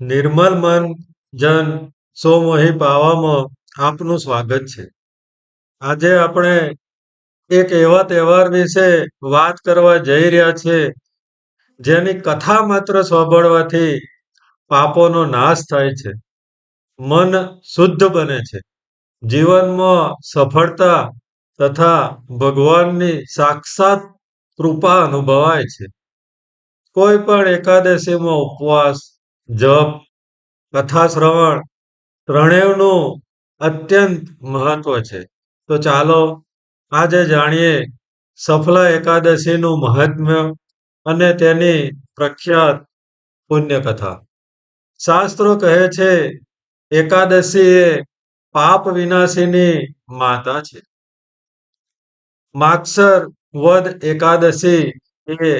નિર્મલ મન જન સો મોહી પાવામાં આપનું સ્વાગત છે. આજે આપણે એક એવા તહેવાર વિશે વાત કરવા જઈ રહ્યા છે, જેની કથા માત્ર સાંભળવાથી પાપોનો નાશ થાય છે, મન શુદ્ધ બને છે, જીવનમાં સફળતા તથા ભગવાનની સાક્ષાત કૃપા અનુભવાય છે. કોઈ પણ એકાદશીમાં ઉપવાસ, જપ, કથા શ્રવણ ત્રણેયનું અત્યંત મહત્વ છે. તો ચાલો આજે જાણીએ સફલા એકાદશીનું મહાત્મ્ય અને તેની પ્રખ્યાત પુણ્યકથા. શાસ્ત્રો કહે છે એકાદશી એ પાપ વિનાશીની માતા છે. માગસર વદ એકાદશી એ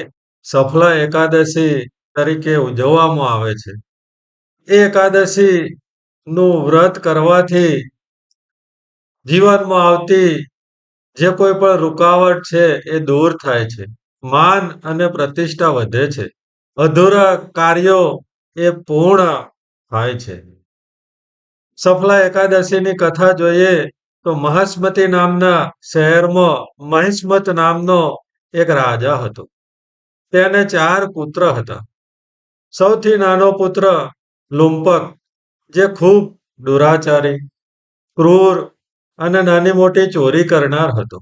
સફલા એકાદશી તરીકે ઉજવવામાં આવે છે. એ એકાદશી નું વ્રત કરવાથી જીવનમાં આવતી જે કોઈ પણ રૂકાવટ છે એ દૂર થાય છે. માન અને પ્રતિષ્ઠા વધે છે. અધૂરા કાર્યો એ પૂર્ણ થાય છે. સફલા એકાદશીની કથા જોઈએ તો મહાસ્મતી નામના શહેરમાં મહિસ્મત નામનો એક રાજા હતો. તેને 4 પુત્ર હતા. સૌથી નાનો પુત્ર લુંપક, જે ખૂબ દુરાચારી, ક્રૂર અને નાની મોટી ચોરી કરનાર હતો.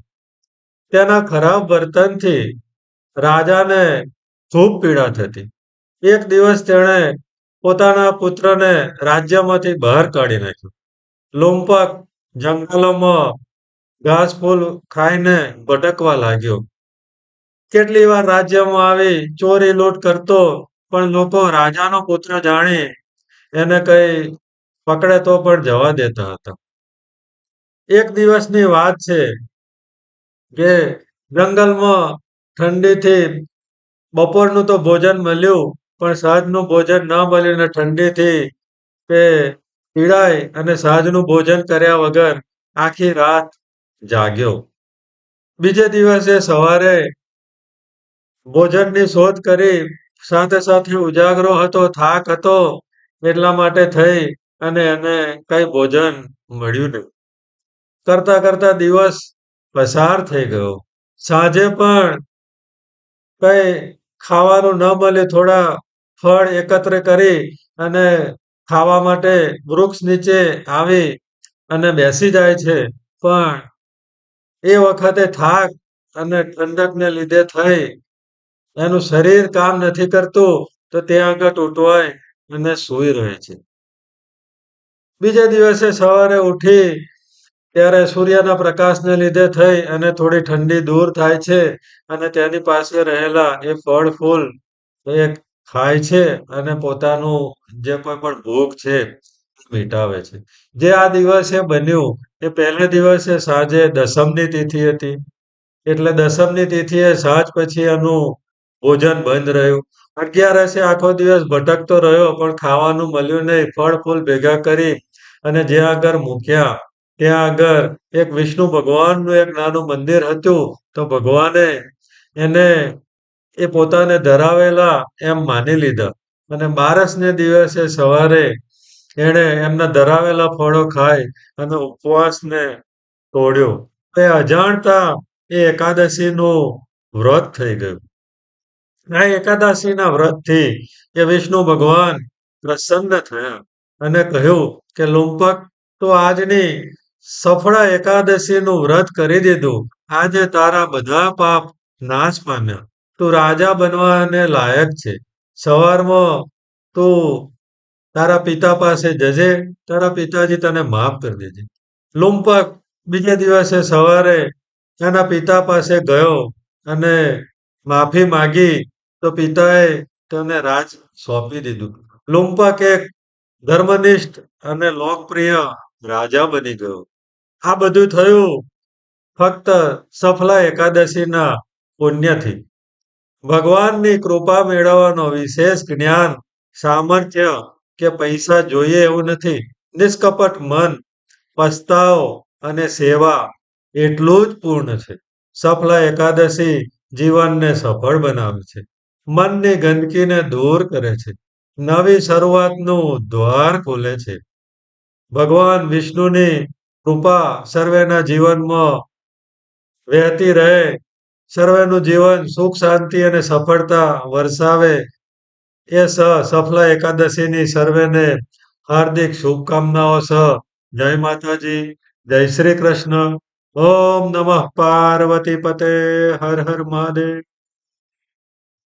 તેના ખરાબ વર્તનથી રાજાને ખૂબ પીડા થતી. એક દિવસ તેણે પોતાના પુત્રને રાજ્યમાંથી બહાર કાઢી નાખ્યો. લુંપક જંગલોમાં ઘાસ ફૂલ ખાઈને ભટકવા લાગ્યો. કેટલી વાર રાજ્યમાં આવી ચોરી લૂંટ કરતો, પણ લોકો રાજાનો પુત્ર જાણી એને કઈ પકડે તો પણ જવા દેતા હતા. એક દિવસની વાત છે કે જંગલમાં ઠંડીથી બપોરનું તો ભોજન મળ્યું, પણ સાંજનું ભોજન ન મળ્યું ને ઠંડીથી તે પીડાય અને સાંજનું ભોજન કર્યા વગર આખી રાત જાગ્યો. બીજે દિવસે સવારે ભોજનની શોધ કરી, સાથે સાથે ઉજાગરો હતો, થાક હતો, એટલા માટે થઈ અને એને કઈ ભોજન મળ્યું નહીં. કરતા કરતા દિવસ પસાર થઈ ગયો. સાંજે પણ કઈ ખાવાનું ન મળે, થોડા ફળ એકત્ર કરી અને ખાવા માટે વૃક્ષ નીચે આવી અને બેસી જાય છે. પણ એ વખતે થાક અને ઠંડકને લીધે થઈ એનું શરીર કામ નથી કરતું, તો ત્યાં આગળ ઉઠવાય અને સૂઈ રહે છે. બીજે દિવસે સવારે ઉઠી ત્યારે સૂર્યના પ્રકાશને લીધે થઈ અને થોડી ઠંડી દૂર થાય છે અને તેની પાસે રહેલા એ ફળ ફૂલ એ ખાય છે અને પોતાનું જે કોઈ પણ ભૂખ છે મિટાવે છે. જે આ દિવસે બન્યું એ પહેલે દિવસે સાંજે દસમની તિથિ હતી. એટલે દસમની તિથિએ સાંજ પછી એનું ભોજન બંધ રહ્યું. 11 આખો દિવસ ભટકતો રહ્યો, પણ ખાવાનું મળ્યું નહીં. ફળ ફૂલ ભેગા કરી અને જ્યાં આગળ મૂક્યા ત્યાં આગળ એક વિષ્ણુ ભગવાનનું એક નાનું મંદિર હતું. તો ભગવાને એને એ પોતાને ધરાવેલા એમ માની લીધા અને 12ને દિવસે સવારે એણે એમના ધરાવેલા ફળો ખાઈ અને ઉપવાસને તોડ્યો. એ અજાણતા એ એકાદશીનું વ્રત થઈ ગયું. આ એકાદશીના વ્રતથી એ વિષ્ણુ ભગવાન પ્રસન્ન થયા અને કહ્યું કે લુંપક, તો આજની સફળા એકાદશીનું વ્રત કરી દીધું. આજે તારા બધા પાપ નાશ પામ્યા. તું રાજા બનવાને લાયક છે. સવારમાં તું તારા પિતા પાસે જજે, તારા પિતાજી તને માફ કરી દેજે. લુંપક બીજે દિવસે સવારે એના પિતા પાસે ગયો અને માફી માગી, તો પિતાએ તેને રાજ સોંપી દીધું. લુંપક એક ધર્મનિષ્ઠ અને લોકપ્રિય રાજા બની ગયો. આ બધું થયું ફક્ત સફલા એકાદશીના પુણ્યથી. ભગવાનની કૃપા મેળવવાનો વિશેષ જ્ઞાન, સામર્થ્ય કે પૈસા જોઈએ એવું નથી. નિષ્કપટ મન, પસ્તાવો અને સેવા એટલું જ પૂર્ણ છે. સફલા એકાદશી જીવનને સફળ બનાવે છે. મનની ગંદકીને દૂર કરે છે નવી શરૂઆતનું દ્વાર ખુલે છે. ભગવાન વિષ્ણુની કૃપા સર્વેના જીવનમાં વહેતી રહે. સર્વેનું જીવન સુખ, શાંતિ અને સફળતા વરસાવે. એ સફલા એકાદશીની સર્વેને હાર્દિક શુભકામનાઓ જય માતાજી, જય શ્રી કૃષ્ણ. ઓમ નમઃ પાર્વતી પતે, હર હર મહાદેવ.